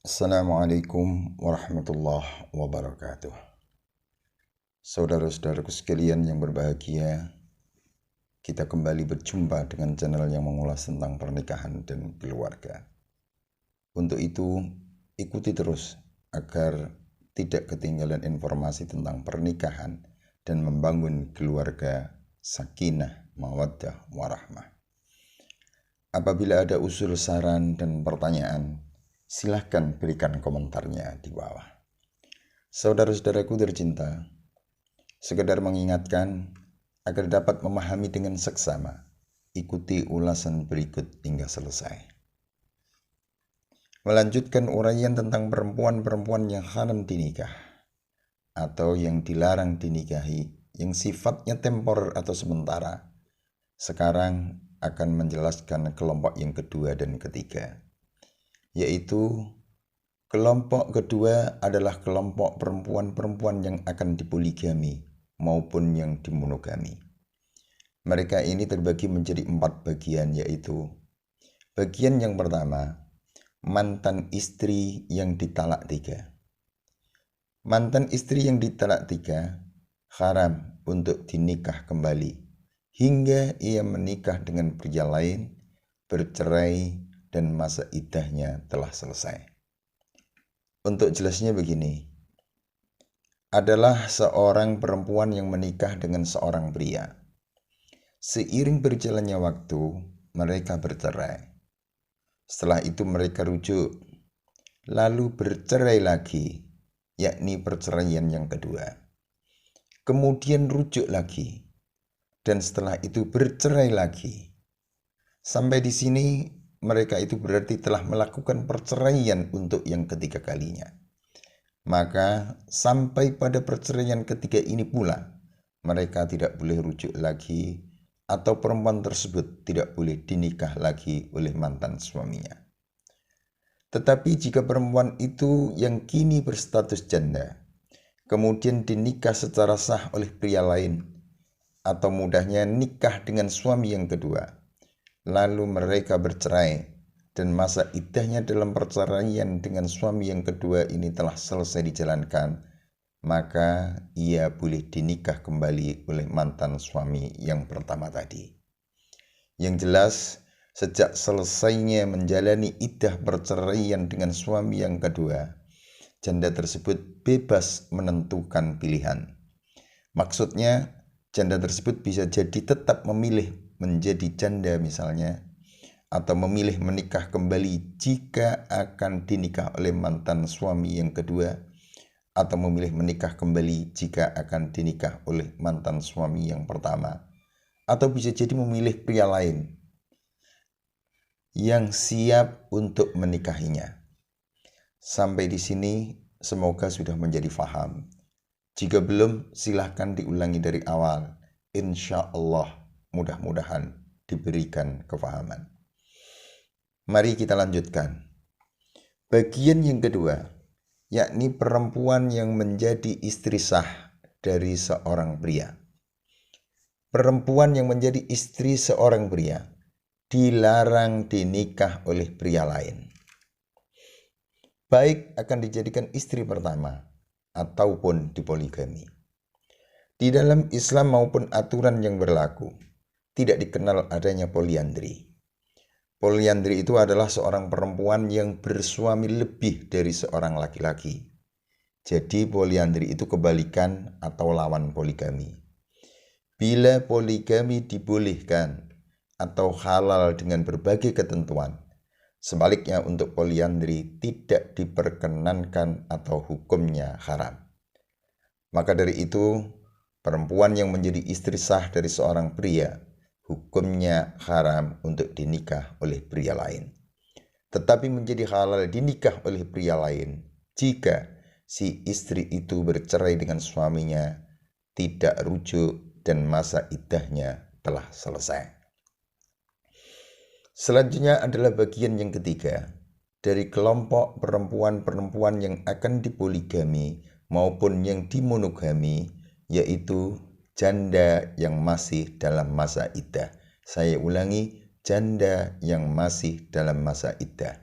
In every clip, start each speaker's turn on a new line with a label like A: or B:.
A: Assalamualaikum warahmatullahi wabarakatuh. Saudara-saudaraku sekalian yang berbahagia, kita kembali berjumpa dengan channel yang mengulas tentang pernikahan dan keluarga. Untuk itu, ikuti terus agar tidak ketinggalan informasi tentang pernikahan dan membangun keluarga sakinah, mawaddah, warahmah. Apabila ada usul, saran, dan pertanyaan, silahkan berikan komentarnya di bawah. Saudara-saudaraku tercinta, sekedar mengingatkan agar dapat memahami dengan seksama, ikuti ulasan berikut hingga selesai. Melanjutkan uraian tentang perempuan-perempuan yang haram dinikah atau yang dilarang dinikahi, yang sifatnya temporer atau sementara. Sekarang akan menjelaskan kelompok yang kedua dan ketiga, yaitu kelompok kedua adalah kelompok perempuan-perempuan yang akan dipoligami maupun yang dimonogami. Mereka ini terbagi menjadi 4 bagian, yaitu bagian yang pertama, mantan istri yang ditalak 3. Mantan istri yang ditalak 3 haram untuk dinikah kembali hingga ia menikah dengan pria lain, bercerai, dan masa iddahnya telah selesai. Untuk jelasnya begini, adalah seorang perempuan yang menikah dengan seorang pria. Seiring berjalannya waktu, mereka bercerai. Setelah itu mereka rujuk, lalu bercerai lagi, yakni perceraian yang kedua. Kemudian rujuk lagi, dan setelah itu bercerai lagi. Sampai di sini mereka itu berarti telah melakukan perceraian untuk yang ketiga kalinya. Maka sampai pada perceraian ketiga ini pula, mereka tidak boleh rujuk lagi atau perempuan tersebut tidak boleh dinikah lagi oleh mantan suaminya. Tetapi jika perempuan itu yang kini berstatus janda, kemudian dinikah secara sah oleh pria lain, atau mudahnya nikah dengan suami yang kedua, lalu mereka bercerai, dan masa iddahnya dalam perceraian dengan suami yang kedua ini telah selesai dijalankan, maka ia boleh dinikah kembali oleh mantan suami yang pertama tadi. Yang jelas, sejak selesainya menjalani iddah perceraian dengan suami yang kedua, janda tersebut bebas menentukan pilihan. Maksudnya, janda tersebut bisa jadi tetap memilih menjadi janda misalnya, atau memilih menikah kembali jika akan dinikah oleh mantan suami yang kedua, atau memilih menikah kembali jika akan dinikah oleh mantan suami yang pertama, atau bisa jadi memilih pria lain yang siap untuk menikahinya. Sampai di sini semoga sudah menjadi faham. Jika belum, silahkan diulangi dari awal. Insya Allah mudah-mudahan diberikan kefahaman. Mari kita lanjutkan. Bagian yang kedua, yakni perempuan yang menjadi istri sah dari seorang pria. Perempuan yang menjadi istri seorang pria dilarang dinikah oleh pria lain, baik akan dijadikan istri pertama ataupun dipoligami. Di dalam Islam maupun aturan yang berlaku, tidak dikenal adanya poliandri. Poliandri itu adalah seorang perempuan yang bersuami lebih dari seorang laki-laki. Jadi poliandri itu kebalikan atau lawan poligami. Bila poligami dibolehkan atau halal dengan berbagai ketentuan, sebaliknya untuk poliandri tidak diperkenankan atau hukumnya haram. Maka dari itu, perempuan yang menjadi istri sah dari seorang pria, hukumnya haram untuk dinikah oleh pria lain. Tetapi menjadi halal dinikah oleh pria lain jika si istri itu bercerai dengan suaminya, tidak rujuk, dan masa iddahnya telah selesai. Selanjutnya adalah bagian yang ketiga dari kelompok perempuan-perempuan yang akan dipoligami maupun yang dimonogami, yaitu janda yang masih dalam masa iddah. Saya ulangi, janda yang masih dalam masa iddah.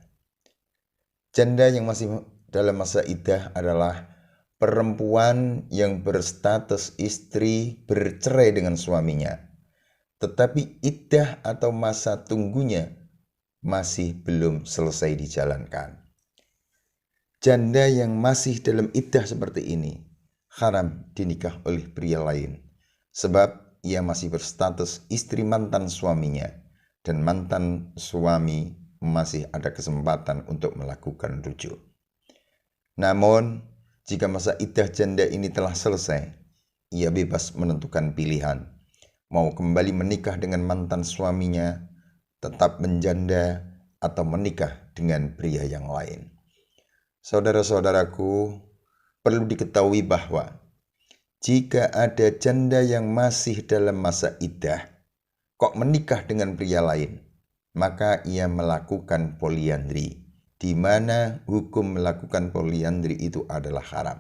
A: Janda yang masih dalam masa iddah adalah perempuan yang berstatus istri bercerai dengan suaminya, tetapi iddah atau masa tunggunya masih belum selesai dijalankan. Janda yang masih dalam iddah seperti ini haram dinikah oleh pria lain, sebab ia masih berstatus istri mantan suaminya, dan mantan suami masih ada kesempatan untuk melakukan rujuk. Namun, jika masa iddah janda ini telah selesai, ia bebas menentukan pilihan, mau kembali menikah dengan mantan suaminya, tetap menjanda, atau menikah dengan pria yang lain. Saudara-saudaraku, perlu diketahui bahwa jika ada janda yang masih dalam masa iddah, kok menikah dengan pria lain, maka ia melakukan poliandri, di mana hukum melakukan poliandri itu adalah haram.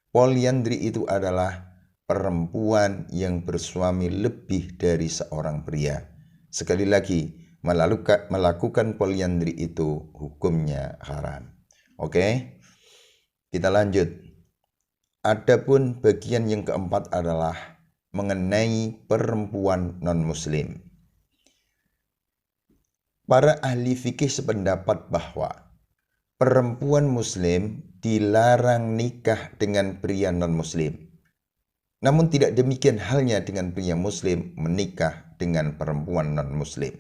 A: Poliandri itu adalah perempuan yang bersuami lebih dari seorang pria. Sekali lagi, melakukan poliandri itu hukumnya haram. Oke, kita lanjut. Adapun bagian yang keempat adalah mengenai perempuan non-muslim. Para ahli fikih sependapat bahwa perempuan muslim dilarang nikah dengan pria non-muslim. Namun tidak demikian halnya dengan pria muslim menikah dengan perempuan non-muslim.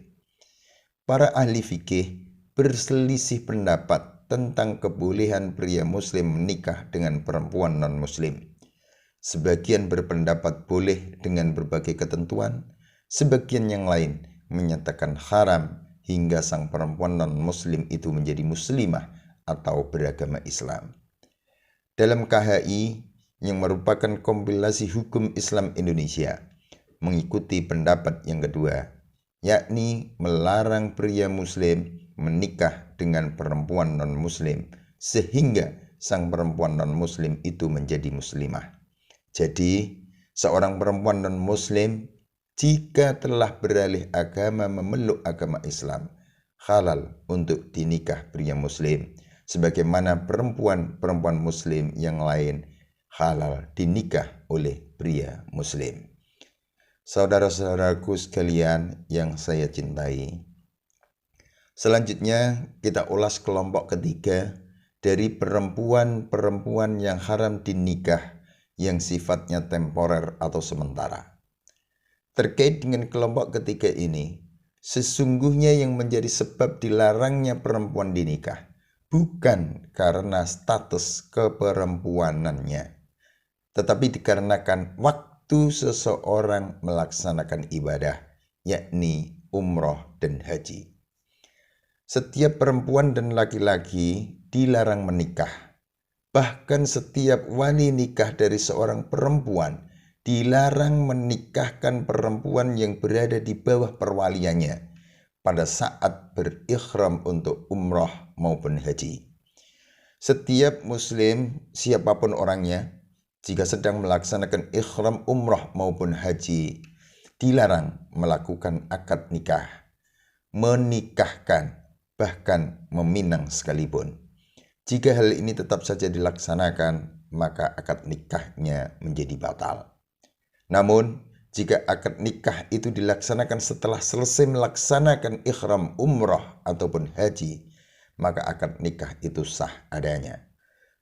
A: Para ahli fikih berselisih pendapat tentang kebolehan pria muslim menikah dengan perempuan non-muslim. Sebagian berpendapat boleh dengan berbagai ketentuan, sebagian yang lain menyatakan haram hingga sang perempuan non-muslim itu menjadi muslimah atau beragama Islam. Dalam KHI yang merupakan kompilasi hukum Islam Indonesia, mengikuti pendapat yang kedua, yakni melarang pria muslim menikah dengan perempuan non-muslim sehingga sang perempuan non-muslim itu menjadi muslimah. Jadi, seorang perempuan non-muslim jika telah beralih agama memeluk agama Islam, halal untuk dinikah pria muslim, sebagaimana perempuan muslim yang lain halal dinikah oleh pria muslim. Saudara-saudaraku sekalian yang saya cintai, selanjutnya kita ulas kelompok ketiga dari perempuan-perempuan yang haram dinikah yang sifatnya temporer atau sementara. Terkait dengan kelompok ketiga ini, sesungguhnya yang menjadi sebab dilarangnya perempuan dinikah bukan karena status keperempuanannya, tetapi dikarenakan waktu seseorang melaksanakan ibadah, yakni umroh dan haji. Setiap perempuan dan laki-laki dilarang menikah. Bahkan setiap wali nikah dari seorang perempuan dilarang menikahkan perempuan yang berada di bawah perwaliannya pada saat berikhram untuk umroh maupun haji. Setiap muslim, siapapun orangnya, jika sedang melaksanakan ikhram umroh maupun haji, dilarang melakukan akad nikah, menikahkan, bahkan meminang sekalipun. Jika hal ini tetap saja dilaksanakan, maka akad nikahnya menjadi batal. Namun, jika akad nikah itu dilaksanakan setelah selesai melaksanakan ikhram umrah ataupun haji, maka akad nikah itu sah adanya.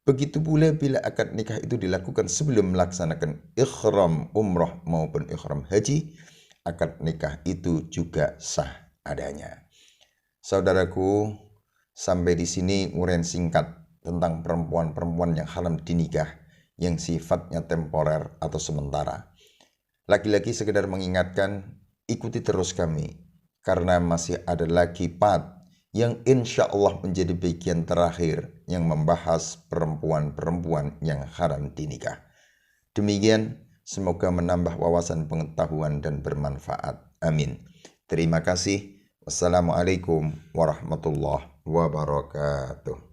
A: Begitu pula bila akad nikah itu dilakukan sebelum melaksanakan ikhram umrah maupun ikhram haji, akad nikah itu juga sah adanya. Saudaraku, sampai di sini uraian singkat tentang perempuan-perempuan yang haram dinikah yang sifatnya temporer atau sementara. Lagi-lagi sekedar mengingatkan, ikuti terus kami karena masih ada lagi part yang insya Allah menjadi bagian terakhir yang membahas perempuan-perempuan yang haram dinikah. Demikian, semoga menambah wawasan pengetahuan dan bermanfaat. Amin. Terima kasih. Wassalamualaikum warahmatullahi wabarakatuh.